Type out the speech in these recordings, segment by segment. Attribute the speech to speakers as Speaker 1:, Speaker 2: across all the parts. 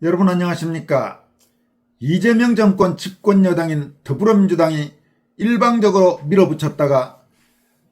Speaker 1: 여러분 안녕하십니까? 이재명 정권 집권 여당인 더불어민주당이 일방적으로 밀어붙였다가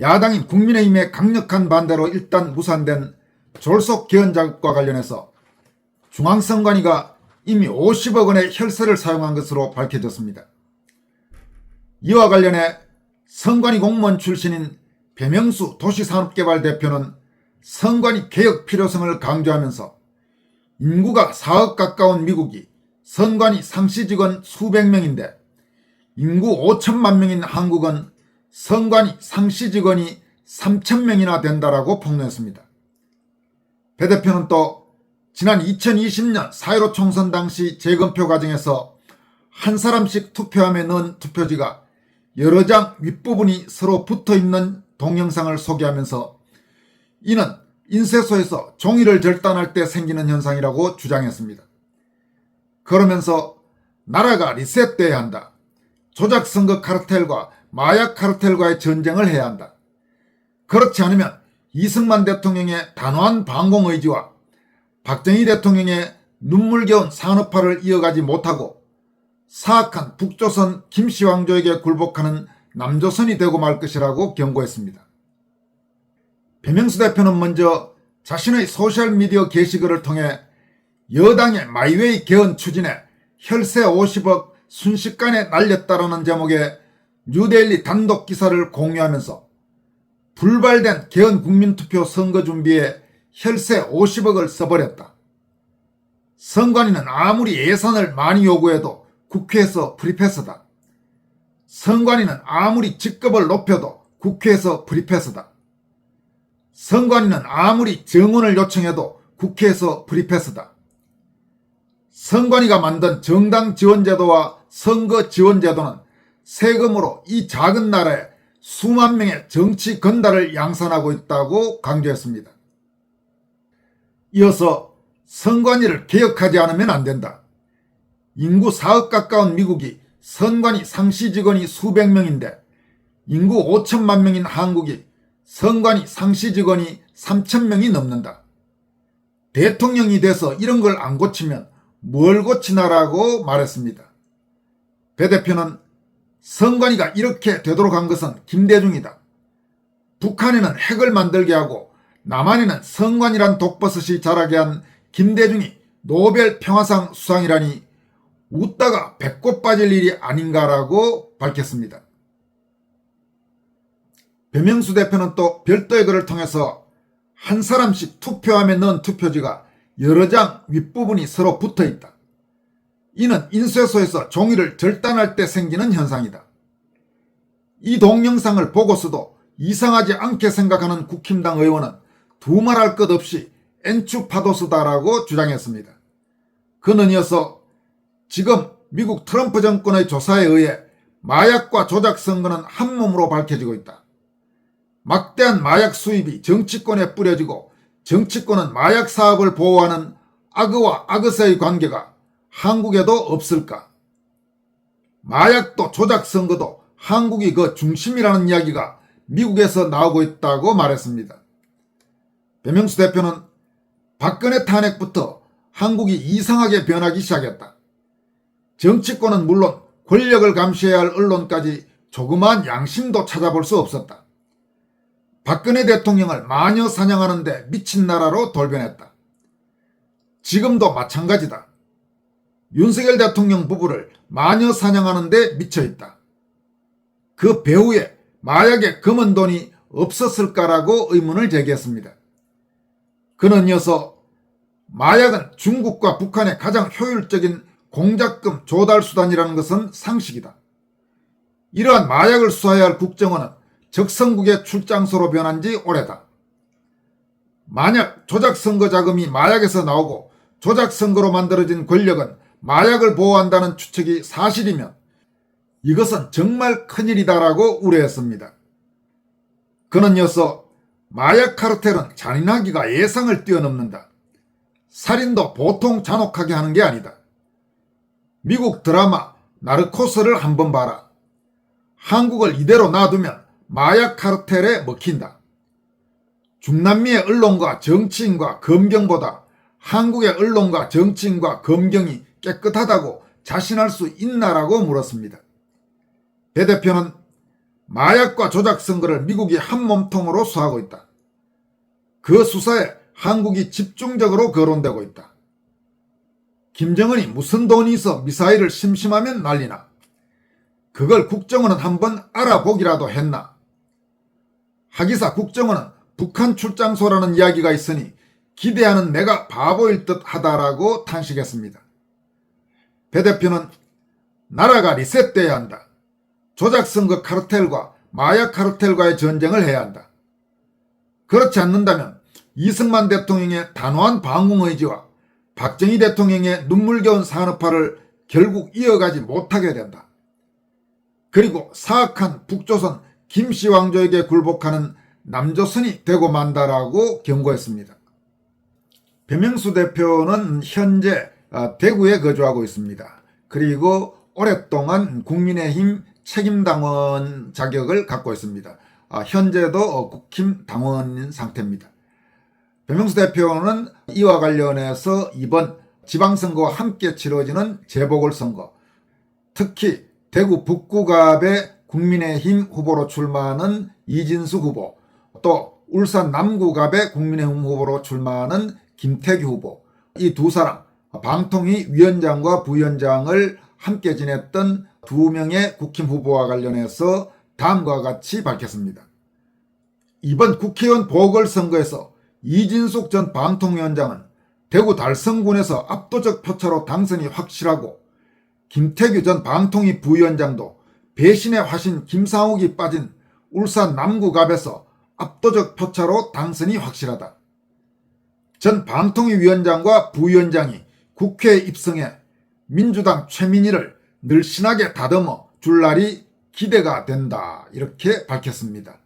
Speaker 1: 야당인 국민의힘의 강력한 반대로 일단 무산된 졸속 개헌 작업과 관련해서 중앙선관위가 이미 50억 원의 혈세를 사용한 것으로 밝혀졌습니다. 이와 관련해 선관위 공무원 출신인 배명수 도시산업개발 대표는 선관위 개혁 필요성을 강조하면서 인구가 4억 가까운 미국이 선관위 상시 직원 수백 명인데 인구 5천만 명인 한국은 선관위 상시 직원이 3천 명이나 된다라고 폭로했습니다. 배 대표는 또 지난 2020년 4.15 총선 당시 재검표 과정에서 한 사람씩 투표함에 넣은 투표지가 여러 장 윗부분이 서로 붙어있는 동영상을 소개하면서 이는 인쇄소에서 종이를 절단할 때 생기는 현상이라고 주장했습니다. 그러면서 나라가 리셋돼야 한다. 조작선거 카르텔과 마약 카르텔과의 전쟁을 해야 한다. 그렇지 않으면 이승만 대통령의 단호한 반공 의지와 박정희 대통령의 눈물겨운 산업화를 이어가지 못하고 사악한 북조선 김씨 왕조에게 굴복하는 남조선이 되고 말 것이라고 경고했습니다. 배명수 대표는 먼저 자신의 소셜미디어 게시글을 통해 여당의 마이웨이 개헌 추진에 혈세 50억 순식간에 날렸다라는 제목의 뉴데일리 단독 기사를 공유하면서 불발된 개헌 국민투표 선거 준비에 혈세 50억을 써버렸다. 선관위는 아무리 예산을 많이 요구해도 국회에서 프리패스다. 선관위는 아무리 직급을 높여도 국회에서 프리패스다. 선관위는 아무리 정원을 요청해도 국회에서 프리패스다. 선관위가 만든 정당 지원제도와 선거 지원제도는 세금으로 이 작은 나라에 수만 명의 정치 건달을 양산하고 있다고 강조했습니다. 이어서 선관위를 개혁하지 않으면 안 된다. 인구 4억 가까운 미국이 선관위 상시 직원이 수백 명인데 인구 5천만 명인 한국이 선관위 상시 직원이 3천 명이 넘는다. 대통령이 돼서 이런 걸 안 고치면 뭘 고치나라고 말했습니다. 배 대표는 선관위가 이렇게 되도록 한 것은 김대중이다. 북한에는 핵을 만들게 하고 남한에는 선관위란 독버섯이 자라게 한 김대중이 노벨 평화상 수상이라니 웃다가 배꼽 빠질 일이 아닌가라고 밝혔습니다. 배명수 대표는 또 별도의 글을 통해서 한 사람씩 투표함에 넣은 투표지가 여러 장 윗부분이 서로 붙어있다. 이는 인쇄소에서 종이를 절단할 때 생기는 현상이다. 이 동영상을 보고서도 이상하지 않게 생각하는 국힘당 의원은 두말할 것 없이 엔추파도스다라고 주장했습니다. 그는 이어서 지금 미국 트럼프 정권의 조사에 의해 마약과 조작 선거는 한 몸으로 밝혀지고 있다. 막대한 마약 수입이 정치권에 뿌려지고 정치권은 마약 사업을 보호하는 악의와 악의의 관계가 한국에도 없을까? 마약도 조작 선거도 한국이 그 중심이라는 이야기가 미국에서 나오고 있다고 말했습니다. 배명수 대표는 박근혜 탄핵부터 한국이 이상하게 변하기 시작했다. 정치권은 물론 권력을 감시해야 할 언론까지 조그마한 양심도 찾아볼 수 없었다. 박근혜 대통령을 마녀 사냥하는데 미친 나라로 돌변했다. 지금도 마찬가지다. 윤석열 대통령 부부를 마녀 사냥하는데 미쳐있다. 그 배후에 마약의 검은 돈이 없었을까라고 의문을 제기했습니다. 그는 이어서 마약은 중국과 북한의 가장 효율적인 공작금 조달 수단이라는 것은 상식이다. 이러한 마약을 수사해야 할 국정원은 적성국의 출장소로 변한 지 오래다. 만약 조작선거 자금이 마약에서 나오고 조작선거로 만들어진 권력은 마약을 보호한다는 추측이 사실이면 이것은 정말 큰일이다라고 우려했습니다. 그는 이어서 마약 카르텔은 잔인하기가 예상을 뛰어넘는다. 살인도 보통 잔혹하게 하는 게 아니다. 미국 드라마 나르코스를 한번 봐라. 한국을 이대로 놔두면 마약 카르텔에 먹힌다. 중남미의 언론과 정치인과 검경보다 한국의 언론과 정치인과 검경이 깨끗하다고 자신할 수 있나라고 물었습니다. 배 대표는 마약과 조작 선거를 미국이 한 몸통으로 수하고 있다. 그 수사에 한국이 집중적으로 거론되고 있다. 김정은이 무슨 돈이 있어 미사일을 심심하면 날리나? 그걸 국정원은 한번 알아보기라도 했나? 하기사 국정원은 북한 출장소라는 이야기가 있으니 기대하는 내가 바보일 듯 하다라고 탄식했습니다. 배 대표는 나라가 리셋돼야 한다. 조작선거 카르텔과 마약 카르텔과의 전쟁을 해야 한다. 그렇지 않는다면 이승만 대통령의 단호한 방공의지와 박정희 대통령의 눈물겨운 산업화를 결국 이어가지 못하게 된다. 그리고 사악한 북조선 김씨 왕조에게 굴복하는 남조선이 되고 만다라고 경고했습니다. 배명수 대표는 현재 대구에 거주하고 있습니다. 그리고 오랫동안 국민의힘 책임당원 자격을 갖고 있습니다. 현재도 국힘 당원인 상태입니다. 배명수 대표는 이와 관련해서 이번 지방선거와 함께 치러지는 재보궐선거, 특히 대구 북구갑의 국민의힘 후보로 출마하는 이진수 후보, 또 울산 남구갑의 국민의힘 후보로 출마하는 김태규 후보, 이 두 사람, 방통위 위원장과 부위원장을 함께 지냈던 두 명의 국힘 후보와 관련해서 다음과 같이 밝혔습니다. 이번 국회의원 보궐선거에서 이진숙 전 방통위원장은 대구 달성군에서 압도적 표차로 당선이 확실하고 김태규 전 방통위 부위원장도 배신의 화신 김상욱이 빠진 울산 남구갑에서 압도적 표차로 당선이 확실하다. 전 방통위 위원장과 부위원장이 국회에 입성해 민주당 최민희를 늘씬하게 다듬어 줄 날이 기대가 된다. 이렇게 밝혔습니다.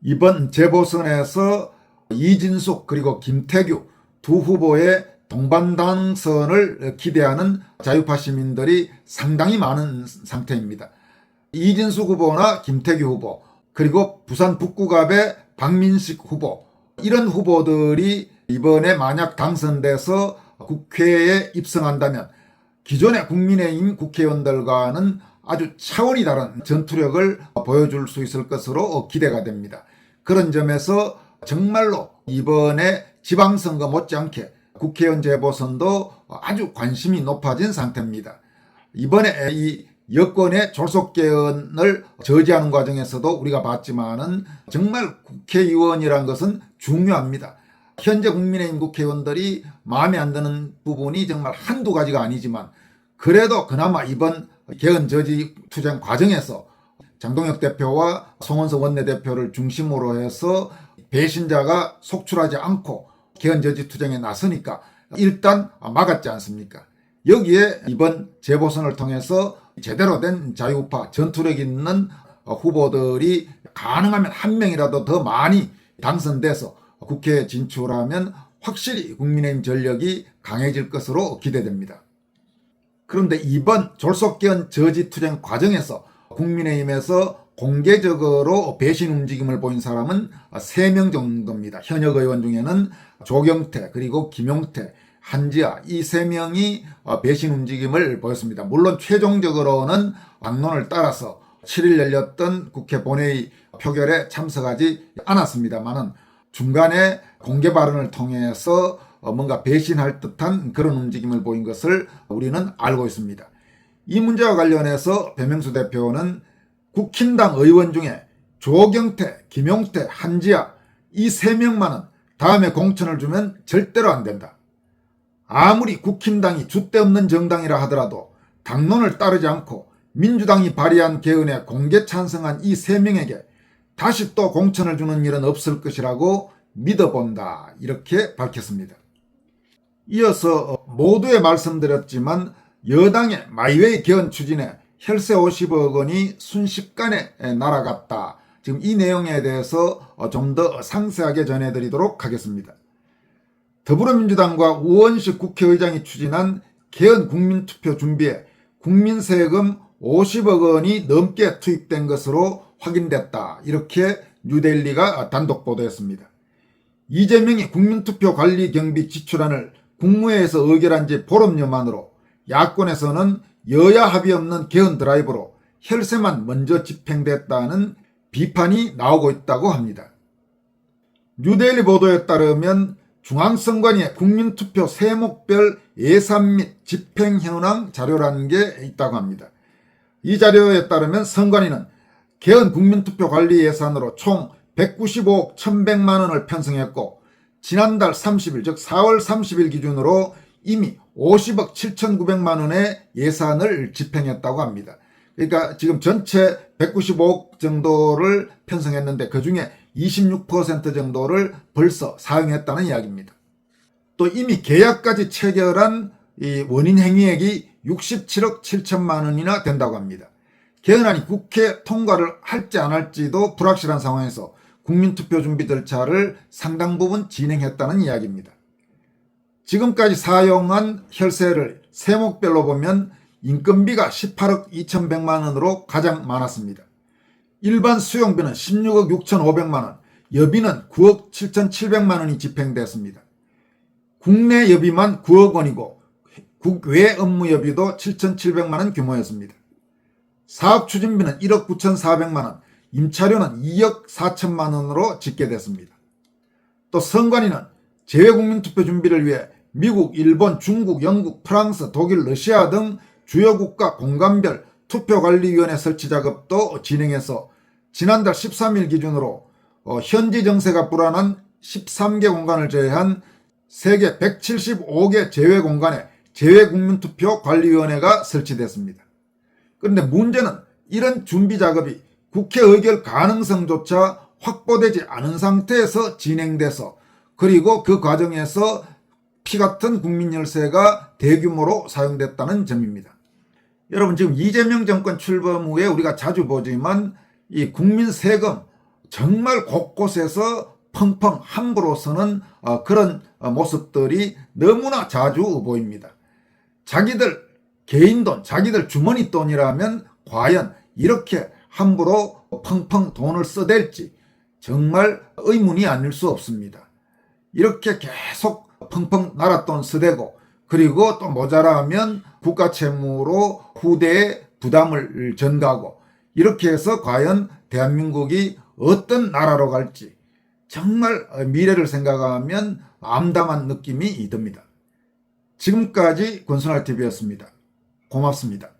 Speaker 1: 이번 재보선에서 이진숙 그리고 김태규 두 후보의 동반 당선을 기대하는 자유파 시민들이 상당히 많은 상태입니다. 이진숙 후보나 김태규 후보, 그리고 부산 북구갑의 박민식 후보, 이런 후보들이 이번에 만약 당선돼서 국회에 입성한다면 기존의 국민의힘 국회의원들과는 아주 차원이 다른 전투력을 보여줄 수 있을 것으로 기대가 됩니다. 그런 점에서 정말로 이번에 지방선거 못지않게 국회의원 재보선도 아주 관심이 높아진 상태입니다. 이번에 이 여권의 졸속개헌을 저지하는 과정에서도 우리가 봤지만은 정말 국회의원이란 것은 중요합니다. 현재 국민의힘 국회의원들이 마음에 안 드는 부분이 정말 한두 가지가 아니지만 그래도 그나마 이번 개헌 저지 투쟁 과정에서 장동혁 대표와 송원석 원내대표를 중심으로 해서 배신자가 속출하지 않고 개헌 저지 투쟁에 나서니까 일단 막았지 않습니까? 여기에 이번 재보선을 통해서 제대로 된 자유파 전투력 있는 후보들이 가능하면 한 명이라도 더 많이 당선돼서 국회에 진출하면 확실히 국민의힘 전력이 강해질 것으로 기대됩니다. 그런데 이번 졸속개헌 저지투쟁 과정에서 국민의힘에서 공개적으로 배신 움직임을 보인 사람은 3명 정도입니다. 현역 의원 중에는 조경태, 그리고 김용태, 한지아, 이 3명이 배신 움직임을 보였습니다. 물론 최종적으로는 당론을 따라서 7일 열렸던 국회 본회의 표결에 참석하지 않았습니다만은 중간에 공개 발언을 통해서 뭔가 배신할 듯한 그런 움직임을 보인 것을 우리는 알고 있습니다. 이 문제와 관련해서 배명수 대표는 국힘당 의원 중에 조경태, 김용태, 한지아 이 3명만은 다음에 공천을 주면 절대로 안 된다. 아무리 국힘당이 줏대 없는 정당이라 하더라도 당론을 따르지 않고 민주당이 발의한 개헌에 공개 찬성한 이 3명에게 다시 또 공천을 주는 일은 없을 것이라고 믿어본다. 이렇게 밝혔습니다. 이어서 모두에 말씀드렸지만 여당의 마이웨이 개헌 추진에 혈세 50억 원이 순식간에 날아갔다. 지금 이 내용에 대해서 좀 더 상세하게 전해드리도록 하겠습니다. 더불어민주당과 우원식 국회의장이 추진한 개헌 국민투표 준비에 국민세금 50억 원이 넘게 투입된 것으로 확인됐다. 이렇게 뉴데일리가 단독 보도했습니다. 이재명이 국민투표 관리 경비 지출안을 국무회에서 의결한 지 보름여 만으로 야권에서는 여야 합의 없는 개헌 드라이브로 혈세만 먼저 집행됐다는 비판이 나오고 있다고 합니다. 뉴데일리 보도에 따르면 중앙선관위의 국민투표 세목별 예산 및 집행 현황 자료라는 게 있다고 합니다. 이 자료에 따르면 선관위는 개헌 국민투표 관리 예산으로 총 195억 1100만 원을 편성했고 지난달 30일 즉 4월 30일 기준으로 이미 50억 7,900만 원의 예산을 집행했다고 합니다. 그러니까 지금 전체 195억 정도를 편성했는데 그중에 26% 정도를 벌써 사용했다는 이야기입니다. 또 이미 계약까지 체결한 이 원인 행위액이 67억 7천만 원이나 된다고 합니다. 개헌안이 국회 통과를 할지 안 할지도 불확실한 상황에서 국민투표 준비 절차를 상당 부분 진행했다는 이야기입니다. 지금까지 사용한 혈세를 세목별로 보면 인건비가 18억 2,100만 원으로 가장 많았습니다. 일반 수용비는 16억 6,500만 원, 여비는 9억 7,700만 원이 집행됐습니다. 국내 여비만 9억 원이고 국외 업무 여비도 7,700만 원 규모였습니다. 사업 추진비는 1억 9,400만 원, 임차료는 2억 4천만 원으로 집계됐습니다. 또 선관위는 재외국민투표 준비를 위해 미국, 일본, 중국, 영국, 프랑스, 독일, 러시아 등 주요 국가 공간별 투표관리위원회 설치 작업도 진행해서 지난달 13일 기준으로 현지 정세가 불안한 13개 공간을 제외한 세계 175개 제외공간에 재외국민투표관리위원회가 설치됐습니다. 그런데 문제는 이런 준비 작업이 국회 의결 가능성조차 확보되지 않은 상태에서 진행돼서 그리고 그 과정에서 피같은 국민열세가 대규모로 사용됐다는 점입니다. 여러분 지금 이재명 정권 출범 후에 우리가 자주 보지만 이 국민 세금 정말 곳곳에서 펑펑 함부로 쓰는 그런 모습들이 너무나 자주 보입니다. 자기들 개인 돈, 자기들 주머니 돈이라면 과연 이렇게 함부로 펑펑 돈을 써댈지 정말 의문이 아닐 수 없습니다. 이렇게 계속 펑펑 나랏돈 쓰대고 그리고 또 모자라면 국가 채무로 후대에 부담을 전가하고 이렇게 해서 과연 대한민국이 어떤 나라로 갈지 정말 미래를 생각하면 암담한 느낌이 듭니다. 지금까지 권순할TV였습니다. 고맙습니다.